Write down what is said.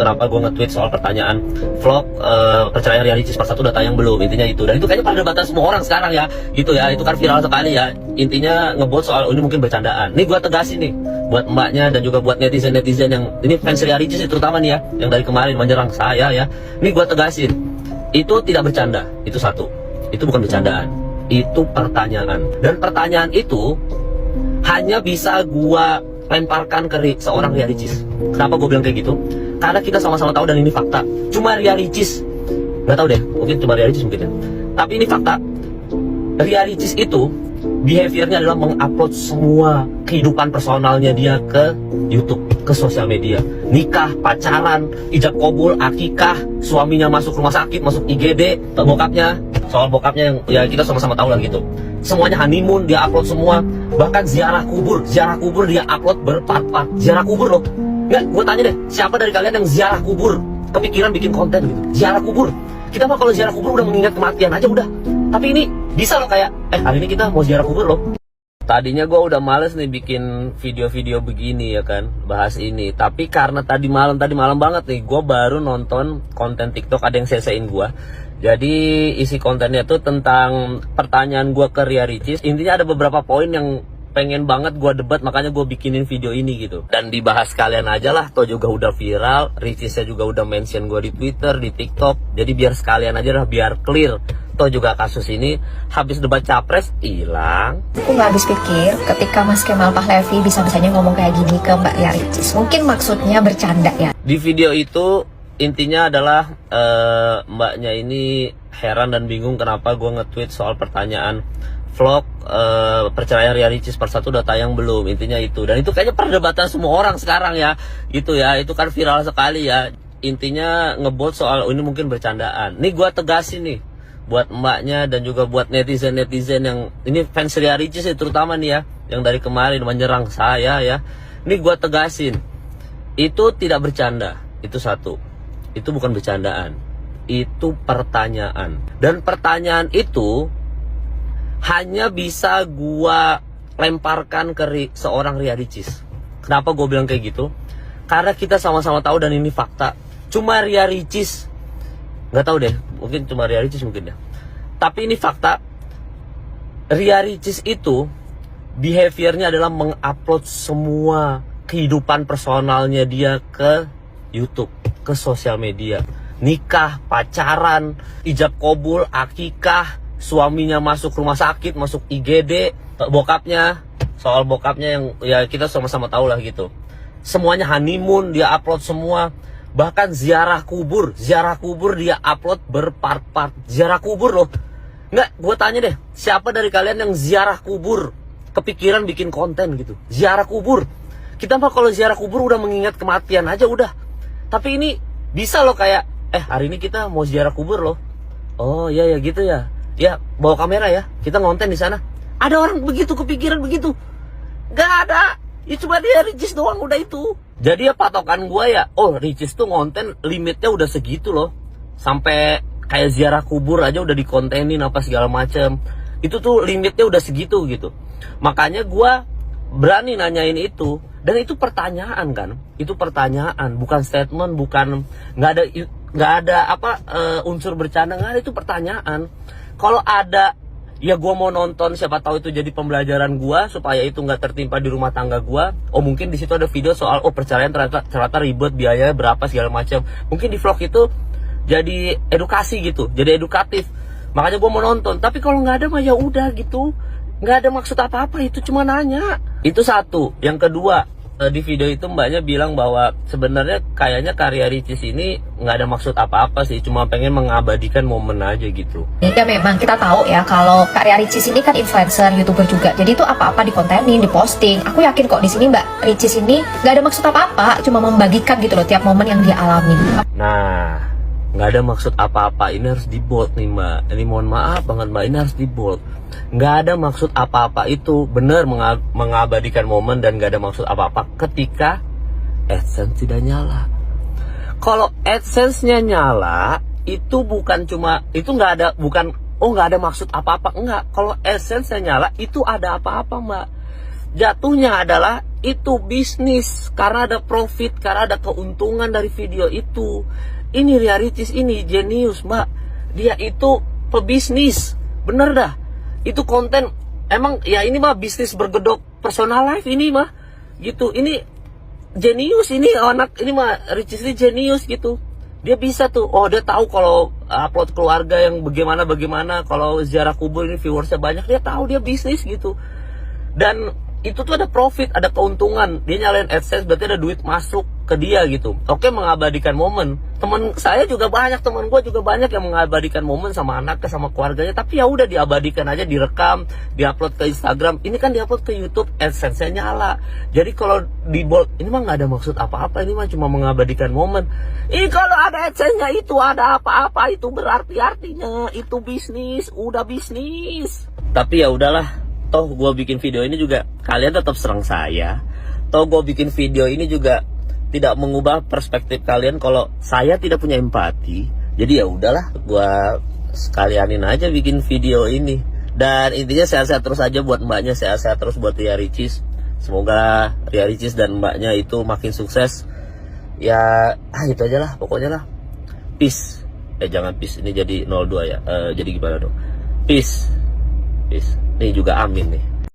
kenapa gue nge-tweet soal pertanyaan vlog perceraian Ricis part 1 udah tayang belum, intinya itu. Dan itu kayaknya perdebatan semua orang sekarang ya, gitu ya, itu kan viral sekali ya. Intinya ngebuat soal ini mungkin bercandaan. Nih gue tegasin nih buat mbaknya dan juga buat netizen-netizen yang ini fans Ricis terutama nih ya, yang dari kemarin menyerang saya ya. Nih gue tegasin, itu tidak bercanda, itu satu, itu bukan bercandaan, itu pertanyaan. Dan pertanyaan itu hanya bisa gua lemparkan ke seorang Ria Ricis. Kenapa gue bilang kayak gitu? Karena kita sama-sama tahu dan ini fakta. Cuma Ria Ricis, nggak tahu deh, mungkin cuma Ria Ricis mungkin ya. Tapi ini fakta. Ria Ricis itu behaviornya adalah mengupload semua kehidupan personalnya dia ke YouTube, ke sosial media. Nikah, pacaran, ijab kabul, akikah, suaminya masuk rumah sakit, masuk IGD, bokapnya, soal bokapnya yang ya kita sama-sama tahu lah gitu. Semuanya honeymoon dia upload semua. Bahkan ziarah kubur dia upload berpart-part. Ziarah kubur loh. Nggak, gue tanya deh, siapa dari kalian yang ziarah kubur kepikiran bikin konten gitu? Ziarah kubur. Kita mah kalau ziarah kubur udah mengingat kematian aja udah. Tapi ini bisa loh kayak, hari ini kita mau ziarah kubur loh. Tadinya gue udah males nih bikin video-video begini ya kan, bahas ini. Tapi karena tadi malam banget nih, gue baru nonton konten TikTok ada yang selesaiin gue. Jadi isi kontennya tuh tentang pertanyaan gue ke Ria Ricis. Intinya ada beberapa poin yang pengen banget gue debat, makanya gue bikinin video ini gitu. Dan dibahas kalian aja lah, toh juga udah viral. Ricisnya juga udah mention gue di Twitter, di TikTok. Jadi biar sekalian aja lah, biar clear. Toh juga kasus ini habis debat capres hilang. Aku nggak habis pikir ketika Mas Kemal Pahlevi bisa-bisanya ngomong kayak gini ke Mbak Ria Ricis. Mungkin maksudnya bercanda ya. Di video itu intinya adalah mbaknya ini heran dan bingung kenapa gue nge-tweet soal pertanyaan vlog perceraian Ria Ricis part 1 udah tayang belum, intinya itu. Dan itu kayaknya perdebatan semua orang sekarang ya, gitu ya, itu kan viral sekali ya. Intinya ngebuat soal ini mungkin bercandaan. Nih gue tegasin nih buat mbaknya dan juga buat netizen-netizen yang ini fans Ria Ricis terutama nih ya, yang dari kemarin menyerang saya ya. Nih gue tegasin, itu tidak bercanda, itu satu, itu bukan bercandaan, itu pertanyaan. Dan pertanyaan itu hanya bisa gua lemparkan ke seorang Ria Ricis. Kenapa gue bilang kayak gitu? Karena kita sama-sama tahu dan ini fakta. Cuma Ria Ricis, nggak tahu deh, mungkin cuma Ria Ricis mungkin ya. Tapi ini fakta. Ria Ricis itu behaviornya adalah mengupload semua kehidupan personalnya dia ke YouTube, ke sosial media. Nikah, pacaran, ijab kabul, akikah, suaminya masuk rumah sakit, masuk IGD, bokapnya, soal bokapnya yang ya kita sama-sama tahu lah gitu. Semuanya honeymoon dia upload semua. Bahkan ziarah kubur dia upload berpart-part. Ziarah kubur loh. Nggak, gue tanya deh, siapa dari kalian yang ziarah kubur kepikiran bikin konten gitu? Ziarah kubur. Kita mah kalau ziarah kubur udah mengingat kematian aja udah. Tapi ini bisa loh kayak, hari ini kita mau ziarah kubur loh. Oh iya ya gitu ya. Ya bawa kamera ya, kita ngonten di sana. Ada orang begitu kepikiran begitu? Gak ada. Ya cuma dia Ricis doang udah itu. Jadi ya patokan gue ya, Ricis tuh ngonten limitnya udah segitu loh. Sampai kayak ziarah kubur aja udah dikontenin apa segala macem. Itu tuh limitnya udah segitu gitu. Makanya gue berani nanyain itu. Dan itu pertanyaan kan, itu pertanyaan, bukan statement, bukan nggak ada unsur bercanda, nggak ada, itu pertanyaan. Kalau ada, ya gue mau nonton, siapa tahu itu jadi pembelajaran gue supaya itu nggak tertimpa di rumah tangga gue. Mungkin di situ ada video soal perceraian ternyata ribet, biayanya berapa segala macam. Mungkin di vlog itu jadi edukasi gitu, jadi edukatif. Makanya gue mau nonton. Tapi kalau nggak ada mah ya udah gitu. Nggak ada maksud apa-apa, itu cuma nanya. Itu satu. Yang kedua, di video itu mbaknya bilang bahwa sebenarnya kayaknya karya Ricis ini nggak ada maksud apa-apa sih, cuma pengen mengabadikan momen aja gitu. Ya memang kita tahu ya kalau karya Ricis ini kan influencer, YouTuber juga. Jadi itu apa-apa dikontenin, diposting. Aku yakin kok di sini Mbak Ricis ini nggak ada maksud apa-apa, cuma membagikan gitu loh tiap momen yang dia alami. Nah, nggak ada maksud apa-apa, ini harus di bold nih mbak. Ini mohon maaf banget mbak, ini harus di bold. Nggak ada maksud apa-apa itu, bener mengabadikan momen dan nggak ada maksud apa-apa ketika AdSense tidak nyala. Kalau AdSense-nya nyala, itu bukan cuma, itu nggak ada, bukan, nggak ada maksud apa-apa, enggak. Kalau AdSense-nya nyala, itu ada apa-apa mbak. Jatuhnya adalah itu bisnis, karena ada profit, karena ada keuntungan dari video itu. Ini Ria Ricis ini jenius, Mbak. Dia itu pebisnis, bener dah. Itu konten, emang ya ini mah bisnis bergedok personal life ini mah, gitu. Ini jenius ini anak, ini mah Ricis ini jenius gitu. Dia bisa tuh, oh dia tahu kalau upload keluarga yang bagaimana, kalau ziarah kubur ini viewersnya banyak, dia tahu, dia bisnis gitu. Dan itu tuh ada profit, ada keuntungan. Dia nyalain AdSense, berarti ada duit masuk ke dia gitu. Oke, mengabadikan momen. Temen saya juga banyak, temen gue juga banyak yang mengabadikan momen sama anaknya, sama keluarganya. Tapi ya udah diabadikan aja, direkam, diupload ke Instagram. Ini kan diupload ke YouTube, AdSense-nya nyala. Jadi kalau di bold, ini mah nggak ada maksud apa-apa. Ini mah cuma mengabadikan momen. Kalau ada AdSense-nya itu ada apa-apa, itu berarti artinya itu bisnis, udah bisnis. Tapi ya udahlah. Toh gue bikin video ini juga kalian tetap serang saya. Toh gue bikin video ini juga tidak mengubah perspektif kalian kalau saya tidak punya empati. Jadi ya udahlah, gue sekalianin aja bikin video ini. Dan intinya sehat-sehat terus aja buat mbaknya, sehat-sehat terus buat Ria Ricis. Semoga Ria Ricis dan mbaknya itu makin sukses. Ya itu aja lah, pokoknya lah. Peace. Jangan peace, ini jadi 02 ya. Jadi gimana dong? Peace. Peace. Ini juga amin nih.